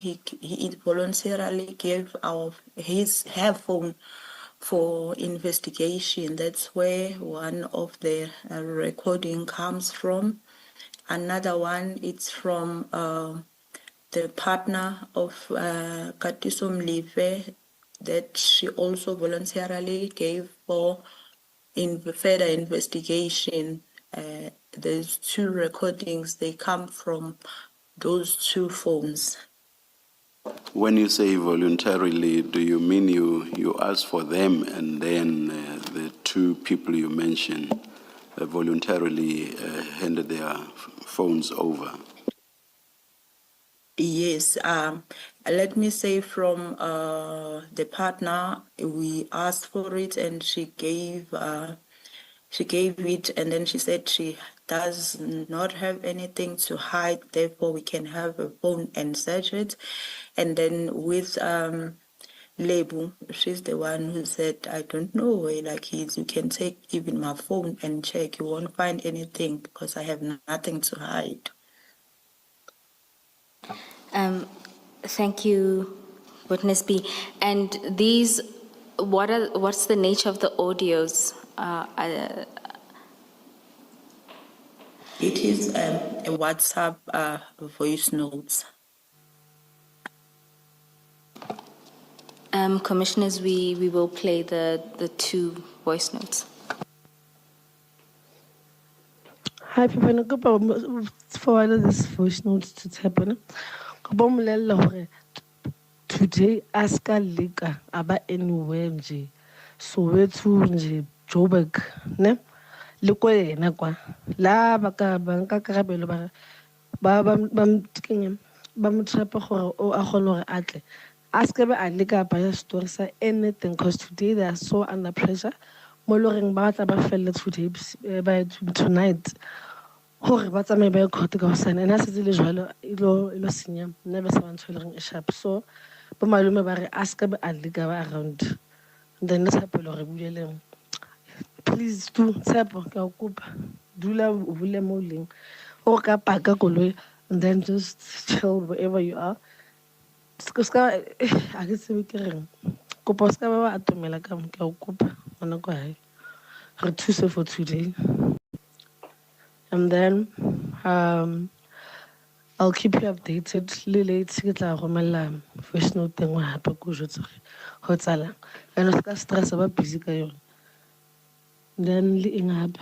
he voluntarily gave her phone for investigation. That's where one of the recording comes from. Another one, it's from the partner of Katiso Molefe, that she also voluntarily gave for further investigation. There's two recordings, they come from those two phones. When you say voluntarily, do you mean you ask for them and then the two people you mentioned voluntarily handed their phones over? Yes, let me say from the partner, we asked for it and she gave it, and then she said she does not have anything to hide, therefore we can have a phone and search it. And then with Lebu, she's the one who said, I don't know where like he is, you can take even my phone and check, you won't find anything because I have nothing to hide. Thank you, Witness B. And these, what's the nature of the audios? It is a WhatsApp voice notes. Commissioners, we will play the two voice notes. Hi, people. I'm going to forward this voice notes to Tepana. Today, Aska Lika, aba anywhere nje. So wetu nje, Joburg, ne? Loko yena kwa. La baka banka karabelo ba mtrapa gore o a gone gore atle. Aska be a leka ba story sa anything, because today they are so under pressure. Mo loreng ba tla ba fella today by tonight. Hore ba tsamaye ba court ka hosane ena se le jwalo ilo senya never se ba ntshweleng e sharp. So ba malume ba re aska be a leka ba around, then let's happen gore buleleng. Please do tshepo ka o kopa dula o bule mo leng o ka paka koloi, and then just chill wherever you are. Ska a ke se ke reng kopa ska ba atomela ka mo ka o kopa ona go hae re thuse for today. And then I'll keep you updated. Late ke tla romela voice note engwe hape go jotse go tsala and o ska stress ba busy ka yona. Then le eng hape,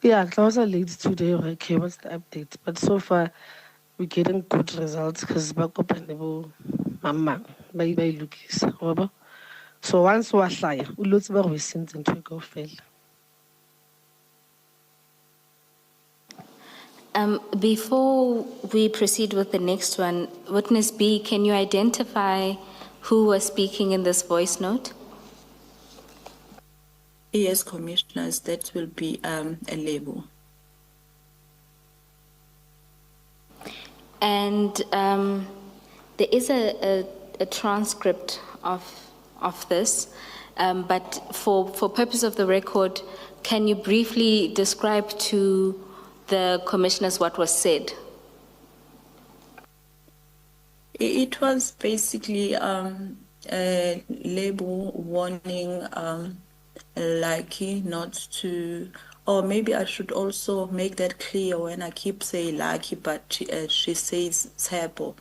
yeah, I was late today. Okay, what's the update? But so far we're getting good results because back up and mama by Lucas. So once we hlaya o lotse ba go sentse ntwe go fela. Before we proceed with the next one, Witness B, can you identify who was speaking in this voice note? Yes, commissioners, that will be a label. And there is a transcript of this, but for purpose of the record, can you briefly describe to the commissioners what was said? It was basically a label warning Lucky not to, or maybe I should also make that clear when I keep saying Lucky, but she says Tshepo.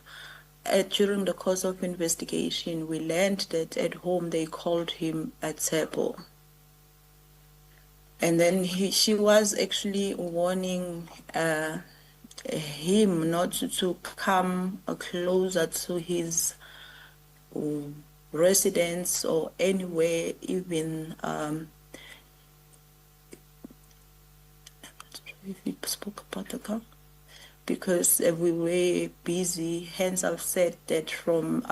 During the course of investigation, we learned that at home they called him a Tshepo. And then she was actually warning him not to come closer to his residence or anywhere, even if we spoke about the car, because we were busy. Hence, I've said that from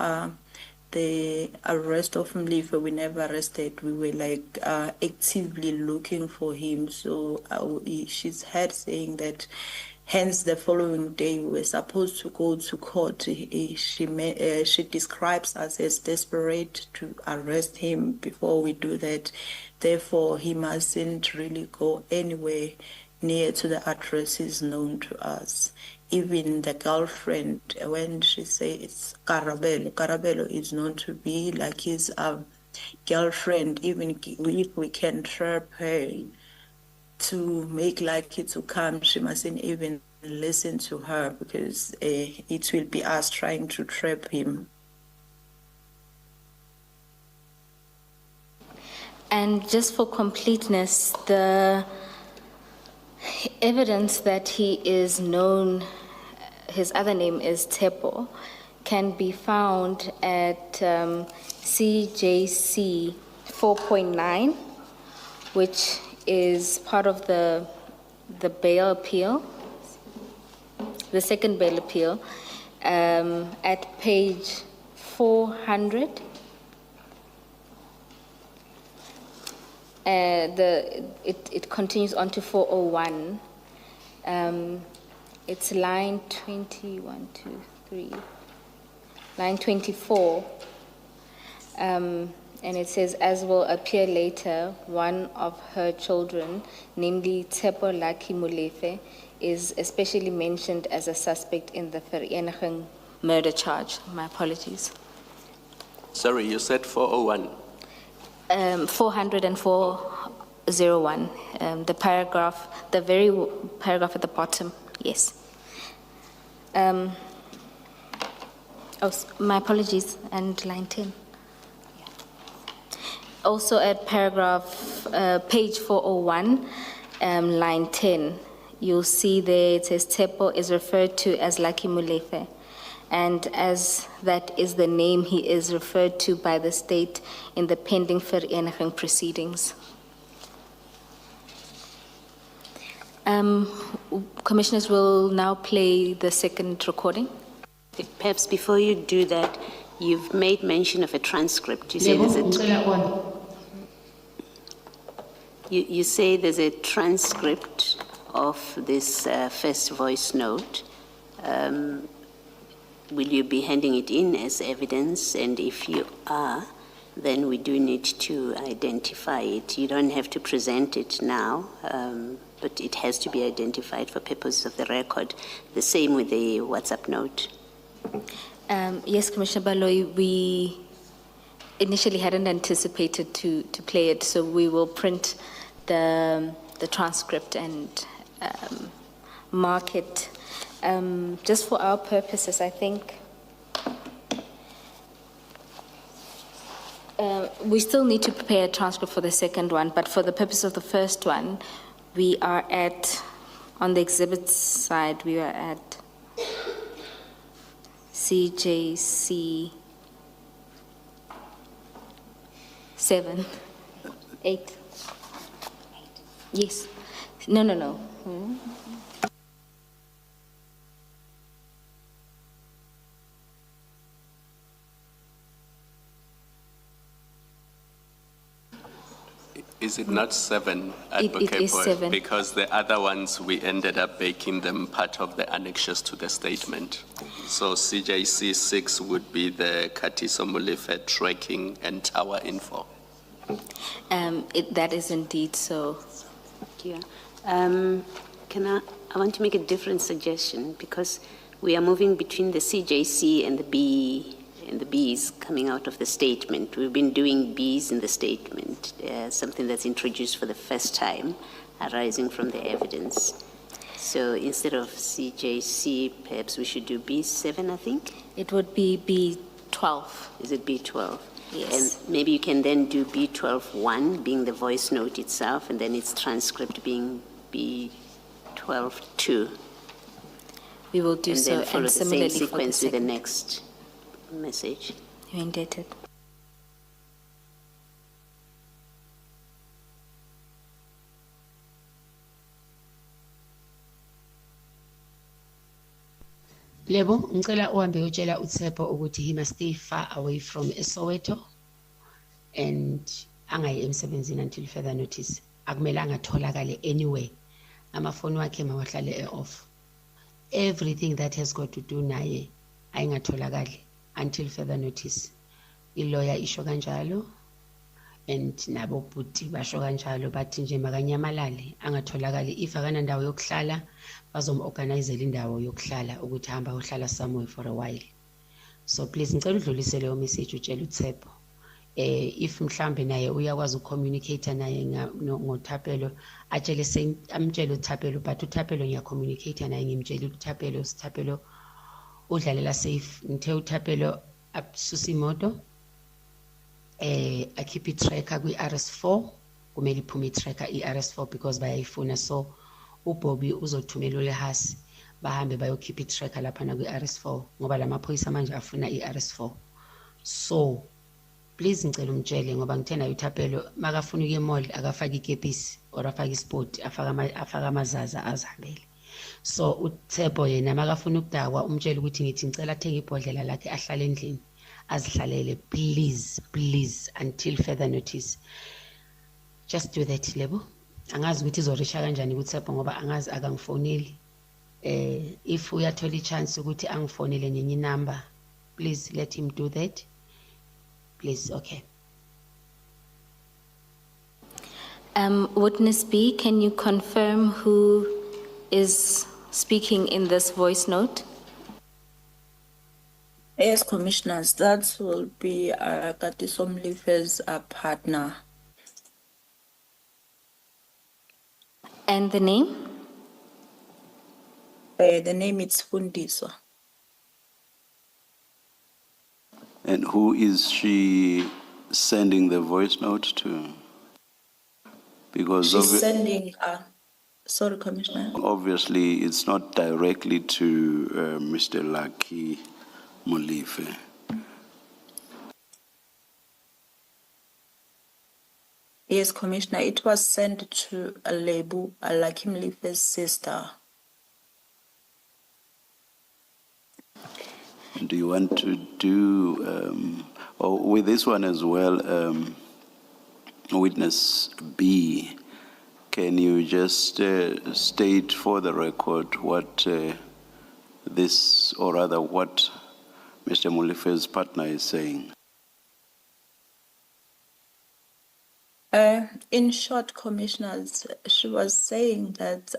the arrest of Molefe, we never arrested. We were like actively looking for him. So she's heard saying that. Hence, the following day we were supposed to go to court. She describes us as desperate to arrest him before we do that. Therefore, he mustn't really go anywhere near to the addresses known to us. even the girlfriend, when she say it's Karabelo is known to be like his girlfriend. Even if we can trap her to make Lucky to come, she mustn't even listen to her, because it will be us trying to trap him. And just for completeness, the evidence that he is known, his other name is Tepo, can be found at CJC 4.9, which is part of the bail appeal, the second bail appeal, at page 400. It continues on to 401. It's line 21, 2, 3, line 24. And it says, as will appear later, one of her children, namely Tsepo Laki Molefe, is especially mentioned as a suspect in the Vereniging murder charge. My apologies. Sorry, you said 401. 40401, the paragraph, the very paragraph at the bottom, yes. My apologies, and line 10. Also at paragraph, page 401, line 10, you'll see there it says Tepo is referred to as Lucky Molefe, and as that is the name he is referred to by the state in the pending vereniging proceedings. Commissioners will now play the second recording. Perhaps before you do that, you've made mention of a transcript. You say there's you say there's a transcript of this first voice note. Will you be handing it in as evidence? And if you are, then we do need to identify it. You don't have to present it now, but it has to be identified for purposes of the record. The same with the WhatsApp note. Yes, Commissioner Baloyi, we initially hadn't anticipated to play it, so we will print the transcript and mark it. Just for our purposes, I think we still need to prepare a transcript for the second one, but for the purpose of the first one, we are at, on the exhibit side, we are at CJC 7, 8. Yes. No. Is it not 7, Advocate? It is 7. Because the other ones, we ended up making them part of the annexures to the statement. So CJC 6 would be the Katiso Molefe tracking and tower info. That is indeed so. Thank you. I want to make a different suggestion, because we are moving between the CJC and the B and the B's coming out of the statement. We've been doing B's in the statement, something that's introduced for the first time, arising from the evidence. So instead of CJC, perhaps we should do B7, I think? It would be B12. Is it B12? Yes. And maybe you can then do B12-1, being the voice note itself, and then its transcript being B12-2. We will do so, And then follow and the similarly same for the sequence with the second. next message. You're indebted. Lebo, ngicela uhambe uyotshela uTshepo ukuthi he must stay far away from Soweto and angayi emsebenzini until further notice. Akumelanga atholakale anywhere. Amafoni wakhe mawahlale off. Everything that has got to do naye ayingatholakali until further notice. I-lawyer isho kanjalo. and nabo bhuti basho kanjalo bathi nje makanyamalale angatholakali if akanandawo yokuhlala bazom-organizela indawo yokuhlala ukuthi hamba uhlala somewhere for a while. So please ngicela udlulise leyo message utshela uThepho if mhlambe naye uyakwazi ucommunicate naye ngoThapelo atshele amtshele uThapelo but uThapelo ngiyacommunicate naye ngimtshela uThapelo Sithapelo udlalela safe ngithe uThapelo absusa imoto akhiphe i-tracker kwi-RS4 kumele iphume i-tracker i-RS4 because bayayifuna so uBobby uzothumela uLehasi bahambe bayokhipha i-tracker laphana kwi-RS4 ngoba lamaphoyisa manje afuna i-RS4 so please ngicela umtshele ngoba ngithe naye uThapelo makafuna ukuya emall akafaka ikepisi or afake isport afaka amazaza azihambele so uThepho yena makafuna ukudakwa umtshele ukuthi ngithi ngicela athenge ibhodlela lakhe ahlale endlini azihlalele please until further notice. Just do that Lebo. Angazi ukuthi izorisha kanjani kuThepho ngoba angazi akangifoneli. If uyathola i-chance ukuthi angifonele ngenye number, please let him do that. Please, okay. Witness B, can you confirm who is speaking in this voice note? Yes, commissioners, that will be Katiso Molefe's partner. And the name? The name is Fundiso. And who is she sending the voice note to? Because She's sending, sorry, Commissioner. obviously it's not directly to Mr. Lucky Molefe. Yes, Commissioner, it was sent to Lebu, Lucky Molefe's sister. Do you want to do, or with this one as well, witness B, can you just state for the record what this, or rather what Mr. Molefe's partner is saying? In short, Commissioners, she was saying that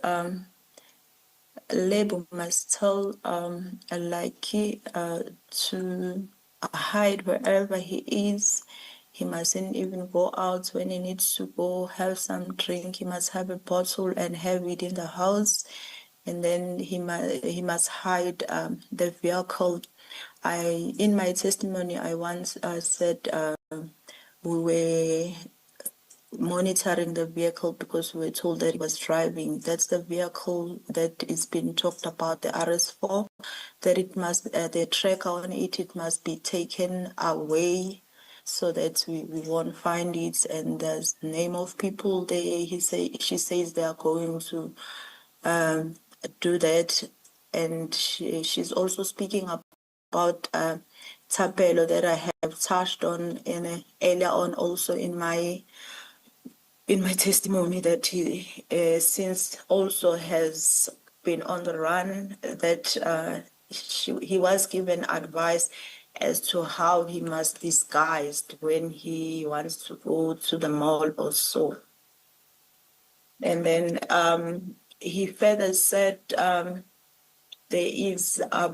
Lebu must tell Lucky to hide wherever he is. He mustn't even go out when he needs to go have some drink. He must have a bottle and have it in the house. And then he must hide the vehicle. In my testimony, I once said we were monitoring the vehicle because we were told that he was driving. That's the vehicle that is being talked about, the RS4, that it must, the tracker on it, it must be taken away so that we won't find it. And there's name of people there. She says they are going to do that. And she's also speaking about Thapelo that I have touched on earlier on also in my testimony, that he since also has been on the run, that he was given advice as to how he must disguise when he wants to go to the mall or so. And then he further said there is I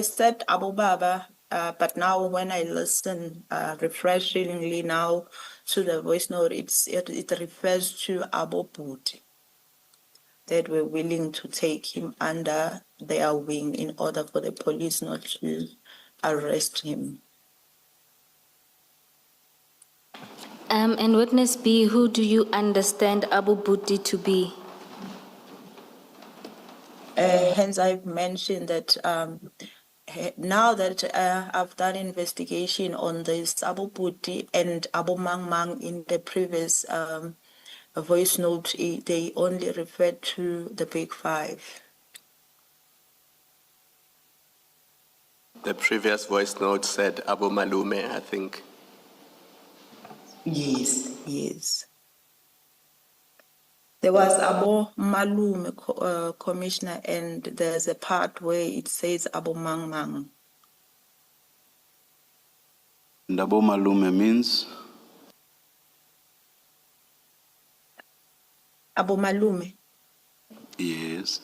said Abu Baba, but now when I listen refreshingly now to the voice note, it refers to Abu Bhuti, that were willing to take him under their wing in order for the police not to arrest him. And witness B, who do you understand Abu Bhuti to be? Hence, I've mentioned that now that I've done investigation on this Abu Bhuti and Abu Mang Mang in the previous voice note, they only referred to the Big Five. The previous voice note said Abu Malume, I think. Yes. There was Abu Malume, Commissioner, and there's a part where it says Abu Mang Mang. Ndabo malume means Abomalume. yes.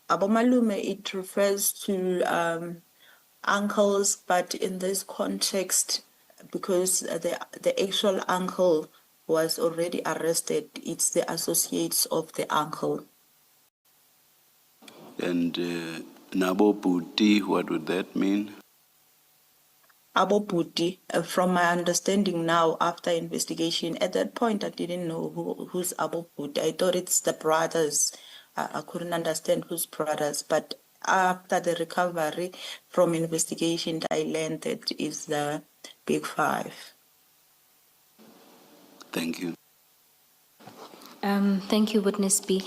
Abomalume, it refers to uncles, but in this context, because the actual uncle was already arrested, it's the associates of the uncle. And nabo puti, what would that mean? Abobuti, from my understanding now, after investigation, at that point I didn't know who's Abobuti. I thought it's the brothers. I couldn't understand whose brothers, but after the recovery from investigation, I learned that it's the Big Five. Thank you. Thank you, Witness B.